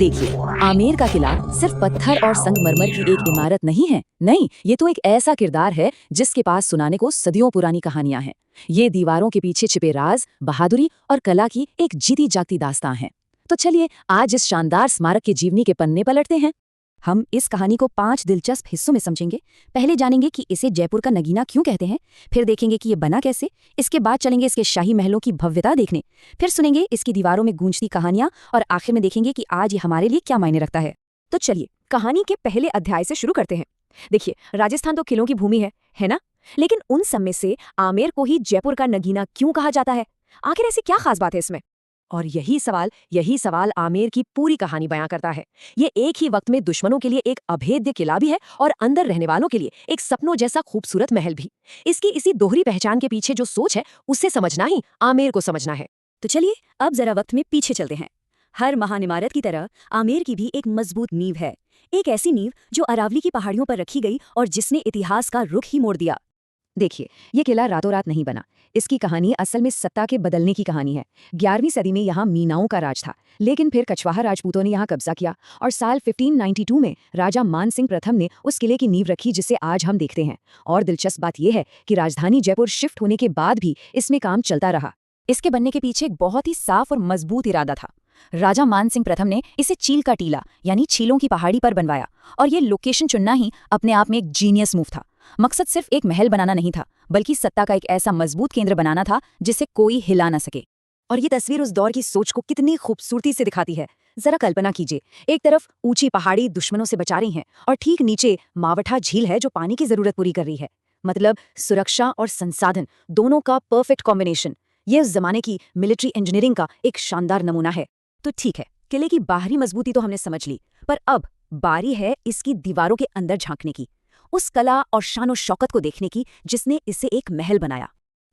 देखिए, आमेर का किला सिर्फ पत्थर और संगमरमर की एक इमारत नहीं है। नहीं, ये तो एक ऐसा किरदार है जिसके पास सुनाने को सदियों पुरानी कहानियां हैं। ये दीवारों के पीछे छिपे राज, बहादुरी और कला की एक जीती जागती दास्तां है। तो चलिए आज इस शानदार स्मारक के जीवनी के पन्ने पलटते हैं। हम इस कहानी को 5 दिलचस्प हिस्सों में समझेंगे। पहले जानेंगे कि इसे जयपुर का नगीना क्यों कहते हैं, फिर देखेंगे कि ये बना कैसे, इसके बाद चलेंगे इसके शाही महलों की भव्यता देखने, फिर सुनेंगे इसकी दीवारों में गूंजती कहानियां और आखिर में देखेंगे कि आज ये हमारे लिए क्या मायने रखता है। तो चलिए कहानी के पहले अध्याय से शुरू करते हैं। देखिए, राजस्थान तो किलों की भूमि है ना? लेकिन उन सब में से आमेर को ही जयपुर का नगीना क्यों कहा जाता है? आखिर ऐसी क्या खास बात है इसमें? और यही सवाल आमेर की पूरी कहानी बयां करता है। ये एक ही वक्त में दुश्मनों के लिए एक अभेद्य किला भी है और अंदर रहने वालों के लिए एक सपनों जैसा खूबसूरत महल भी। इसकी इसी दोहरी पहचान के पीछे जो सोच है, उसे समझना ही आमेर को समझना है। तो चलिए अब जरा वक्त में पीछे चलते हैं। हर महान इमारत की तरह आमेर की भी एक मजबूत नींव है। एक ऐसी नींव जो अरावली की पहाड़ियों पर रखी गई और जिसने इतिहास का रुख ही मोड़ दिया। देखिए, ये किला रातों रात नहीं बना। इसकी कहानी असल में सत्ता के बदलने की कहानी है। 11वीं सदी में यहाँ मीनाओं का राज था, लेकिन फिर कछवाहा राजपूतों ने यहाँ कब्जा किया और साल 1592 में राजा मान सिंह प्रथम ने उस किले की नींव रखी जिसे आज हम देखते हैं। और दिलचस्प बात यह है कि राजधानी जयपुर शिफ्ट होने के बाद भी इसमें काम चलता रहा। इसके बनने के पीछे एक बहुत ही साफ और मजबूत इरादा था। राजा मान सिंह प्रथम ने इसे चील का टीला यानी चीलों की पहाड़ी पर बनवाया और ये लोकेशन चुनना ही अपने आप में एक जीनियस मूव था। मकसद सिर्फ एक महल बनाना नहीं था, बल्कि सत्ता का एक ऐसा मजबूत केंद्र बनाना था जिसे कोई हिला न सके। और ये तस्वीर उस दौर की सोच को कितनी खूबसूरती से दिखाती है। जरा कल्पना कीजिए, एक तरफ ऊंची पहाड़ी दुश्मनों से बचा रही है और ठीक नीचे मावठा झील है जो पानी की जरूरत पूरी कर रही है। मतलब सुरक्षा और संसाधन दोनों का परफेक्ट कॉम्बिनेशन। ये उस जमाने की मिलिट्री इंजीनियरिंग का एक शानदार नमूना है। तो ठीक है, किले की बाहरी मजबूती तो हमने समझ ली, पर अब बारी है इसकी दीवारों के अंदर झांकने की, उस कला और शान शौकत को देखने की जिसने इसे एक महल बनाया।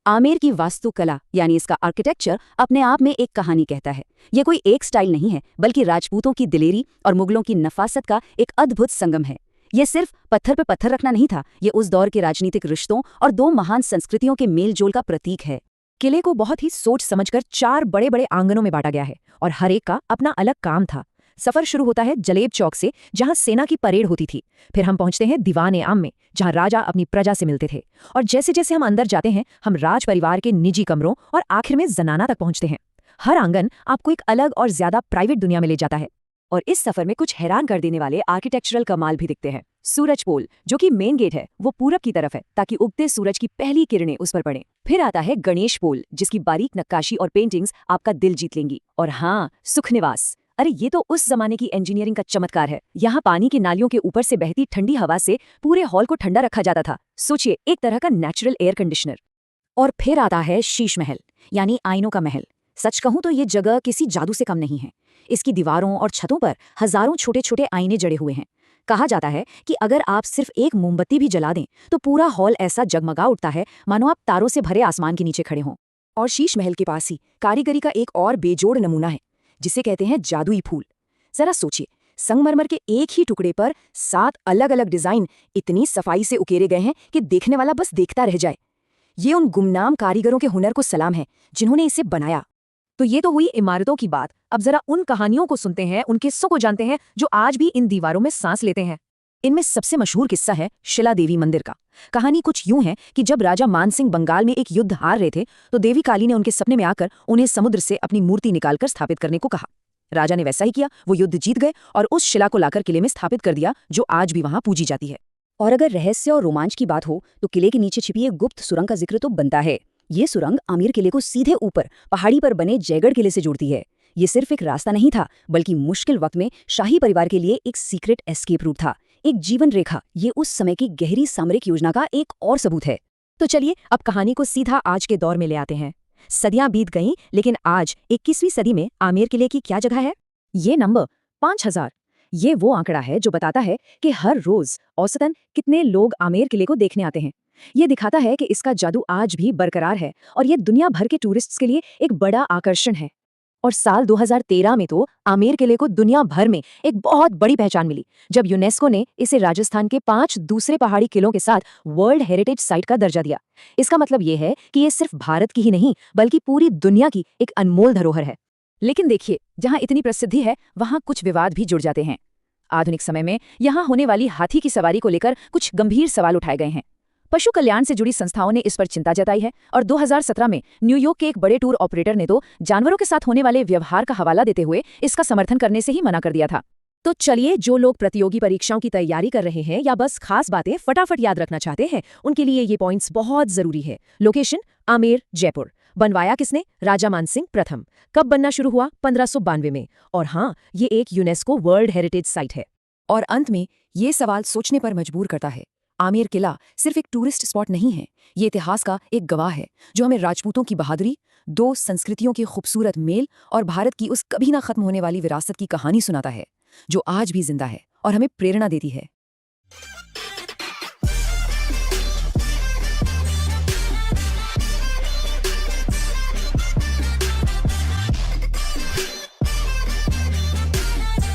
आमेर की वास्तुकला यानी इसका आर्किटेक्चर अपने आप में एक कहानी कहता है। ये कोई एक स्टाइल नहीं है, बल्कि राजपूतों की दिलेरी और मुगलों की नफासत का एक अद्भुत संगम है। ये सिर्फ पत्थर पे पत्थर रखना नहीं था, ये उस दौर के राजनीतिक रिश्तों और 2 महान संस्कृतियों के मेलजोल का प्रतीक है। किले को बहुत ही सोच समझकर 4 बड़े बड़े आंगनों में बांटा गया है और हर एक का अपना अलग काम था। सफर शुरू होता है जलेब चौक से, जहां सेना की परेड होती थी। फिर हम पहुंचते हैं दीवान आम में, जहां राजा अपनी प्रजा से मिलते थे। और जैसे जैसे हम अंदर जाते हैं, हम राज परिवार के निजी कमरों और आखिर में जनाना तक पहुंचते हैं। हर आंगन आपको एक अलग और ज्यादा प्राइवेट दुनिया में ले जाता है। और इस सफर में कुछ हैरान कर देने वाले आर्किटेक्चरल कमाल भी दिखते हैं। सूरज पोल, जो कि मेन गेट है, वो पूरब की तरफ है ताकि उगते सूरज की पहली किरणें उस पर पड़े। फिर आता है गणेश पोल, जिसकी बारीक नक्काशी और पेंटिंग्स आपका दिल जीत लेंगी। और हाँ, सुखनिवास, अरे ये तो उस जमाने की इंजीनियरिंग का चमत्कार है। यहाँ पानी की नालियों के ऊपर से बहती ठंडी हवा से पूरे हॉल को ठंडा रखा जाता था। सोचिए, एक तरह का नेचुरल एयर कंडीशनर। और फिर आता है शीश महल यानी आईनों का महल। सच कहूं तो ये जगह किसी जादू से कम नहीं है। इसकी दीवारों और छतों पर हजारों छोटे छोटे आईने जड़े हुए हैं। कहा जाता है कि अगर आप सिर्फ एक मोमबत्ती भी जला दें तो पूरा हॉल ऐसा जगमगा उठता है मानो आप तारों से भरे आसमान के नीचे खड़े हों। और शीश महल के पास ही कारीगरी का एक और बेजोड़ नमूना है, जिसे कहते हैं जादुई फूल। जरा सोचिए, संगमरमर के एक ही टुकड़े पर 7 अलग अलग डिजाइन इतनी सफाई से उकेरे गए हैं कि देखने वाला बस देखता रह जाए। ये उन गुमनाम कारीगरों के हुनर को सलाम है जिन्होंने इसे बनाया। तो ये तो हुई इमारतों की बात। अब जरा उन कहानियों को सुनते हैं, उन किस्सों को जानते हैं जो आज भी इन दीवारों में सांस लेते हैं। इनमें सबसे मशहूर किस्सा है शिला देवी मंदिर का। कहानी कुछ यूं है कि जब राजा मानसिंह बंगाल में एक युद्ध हार रहे थे, तो देवी काली ने उनके सपने में आकर उन्हें समुद्र से अपनी मूर्ति निकालकर स्थापित करने को कहा। राजा ने वैसा ही किया। वो युद्ध जीत गए और उस शिला को लाकर किले में स्थापित कर दिया, जो आज भी वहां पूजी जाती है। और अगर रहस्य और रोमांच की बात हो तो किले के नीचे छिपी एक गुप्त सुरंग का जिक्र तो बनता है। ये सुरंग आमेर किले को सीधे ऊपर पहाड़ी पर बने जयगढ़ किले से जोड़ती है। ये सिर्फ एक रास्ता नहीं था, बल्कि मुश्किल वक्त में शाही परिवार के लिए एक सीक्रेट एस्केप रूट था, एक जीवन रेखा। ये उस समय की गहरी सामरिक योजना का एक और सबूत है। तो चलिए अब कहानी को सीधा आज के दौर में ले आते हैं। सदियां बीत गईं, लेकिन आज 21वीं सदी में आमेर किले की क्या जगह है? ये नंबर 5000। ये वो आंकड़ा है जो बताता है कि हर रोज औसतन कितने लोग आमेर किले को देखने आते हैं। ये दिखाता है कि इसका जादू आज भी बरकरार है और ये दुनिया भर के टूरिस्ट्स के लिए एक बड़ा आकर्षण है। और साल 2013 में तो आमेर किले को दुनिया भर में एक बहुत बड़ी पहचान मिली, जब यूनेस्को ने इसे राजस्थान के 5 दूसरे पहाड़ी किलों के साथ वर्ल्ड हेरिटेज साइट का दर्जा दिया। इसका मतलब ये है कि ये सिर्फ भारत की ही नहीं, बल्कि पूरी दुनिया की एक अनमोल धरोहर है। लेकिन देखिए, जहाँ इतनी प्रसिद्धि है वहाँ कुछ विवाद भी जुड़ जाते हैं। आधुनिक समय में यहाँ होने वाली हाथी की सवारी को लेकर कुछ गंभीर सवाल उठाए गए हैं। पशु कल्याण से जुड़ी संस्थाओं ने इस पर चिंता जताई है और 2017 में न्यूयॉर्क के एक बड़े टूर ऑपरेटर ने तो जानवरों के साथ होने वाले व्यवहार का हवाला देते हुए इसका समर्थन करने से ही मना कर दिया था। तो चलिए, जो लोग प्रतियोगी परीक्षाओं की तैयारी कर रहे हैं या बस खास बातें फटाफट याद रखना चाहते हैं, उनके लिए ये पॉइंट्स बहुत जरूरी है। लोकेशन आमेर, जयपुर। बनवाया किसने? राजा मानसिंह प्रथम। कब बनना शुरू हुआ? 1592 में। और हाँ, ये एक यूनेस्को वर्ल्ड हेरिटेज साइट है। और अंत में ये सवाल सोचने पर मजबूर करता है। आमेर किला सिर्फ एक टूरिस्ट स्पॉट नहीं है, ये इतिहास का एक गवाह है जो हमें राजपूतों की बहादुरी, दो संस्कृतियों के खूबसूरत मेल और भारत की उस कभी ना खत्म होने वाली विरासत की कहानी सुनाता है, जो आज भी जिंदा है और हमें प्रेरणा देती है।